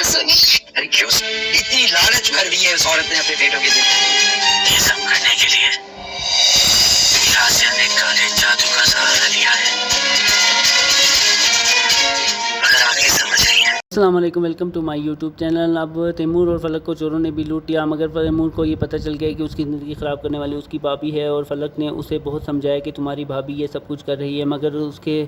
سونی ارے کیوں اتنی لالچ بھر دی ہے اس عورت نے اپنے بیٹوں کے دل میں؟ یہ سب کرنے کے لیے آسیہ نے کالے جادو کا سہارا لیا ہے. اگر آگے سمجھ رہی ہیں. السلام علیکم، welcome to my YouTube channel. اب تیمور اور فلک کو چوروں نے بھی لوٹ لیا، مگر تیمور کو یہ پتہ چل گیا کہ اس کی زندگی خراب کرنے والی اس کی بھابھی ہے، اور فلک نے اسے بہت سمجھایا کہ تمہاری بھابھی یہ سب کچھ کر رہی ہے، مگر اس کے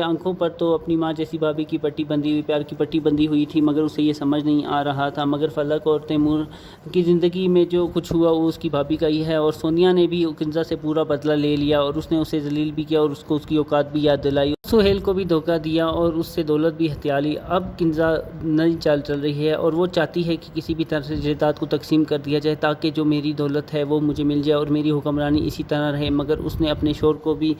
آنکھوں پر تو اپنی ماں جیسی بھابھی کی پٹی بندھی ہوئی، پیار کی پٹی بندھی ہوئی تھی، مگر اسے یہ سمجھ نہیں آ رہا تھا. مگر فلک اور تیمور کی زندگی میں جو کچھ ہوا وہ اس کی بھابھی کا ہی ہے، اور سونیا نے بھی کنزا سے پورا بدلہ لے لیا، اور اس نے اسے ذلیل بھی کیا اور اس کو اس کی اوقات بھی یاد دلائی. سہیل کو بھی دھوکہ دیا اور اس سے دولت بھی ہتھیا لی. اب کنزا نئی چال چل رہی ہے اور وہ چاہتی ہے کہ کسی بھی طرح سے جائیداد کو تقسیم کر دیا جائے تاکہ جو میری دولت ہے وہ مجھے مل جائے اور میری حکمرانی اسی طرح رہے. مگر اس نے اپنے شوہر کو بھی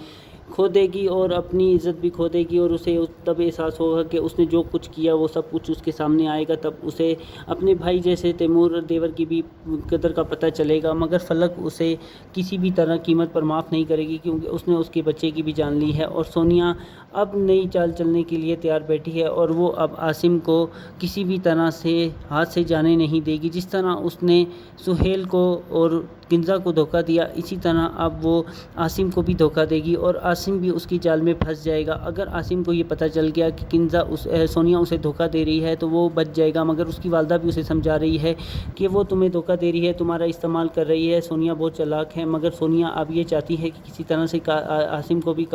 کھو دے گی اور اپنی عزت بھی کھو دے گی، اور اسے تب احساس ہوگا کہ اس نے جو کچھ کیا وہ سب کچھ اس کے سامنے آئے گا. تب اسے اپنے بھائی جیسے تیمور دیور کی بھی قدر کا پتہ چلے گا. مگر فلک اسے کسی بھی طرح قیمت پر معاف نہیں کرے گی کیونکہ اس نے اس کے بچے کی بھی جان لی ہے. اور سونیا اب نئی چال چلنے کے لیے تیار بیٹھی ہے، اور وہ اب عاصم کو کسی بھی طرح سے ہاتھ سے جانے نہیں دے گی. جس طرح اس نے سہیل کو اور کنزا کو دھوکہ دیا، اسی طرح اب وہ عاصم کو بھی دھوکہ دے گی اور عاصم بھی اس کی جال میں پھنس جائے گا. اگر عاصم کو یہ پتہ چل گیا کہ سونیا اسے دھوکہ دے رہی ہے تو وہ بچ جائے گا، مگر اس کی والدہ بھی اسے سمجھا رہی ہے کہ وہ تمہیں دھوکہ دے رہی ہے، تمہارا استعمال کر رہی ہے، سونیا بہت چالاک ہے. مگر سونیا اب یہ چاہتی ہے کہ کسی طرح سے عاصم کو بھی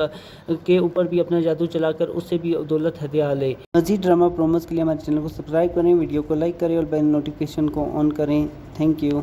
کے اوپر بھی اپنا جادو چلا کر اس سے بھی دولت ہتھیا لے. مزید ڈرامہ پروموز کے لیے ہمارے چینل کو سبسکرائب کریں، ویڈیو کو لائک کریں اور بیل نوٹیفیکیشن کو آن کریں. Thank you.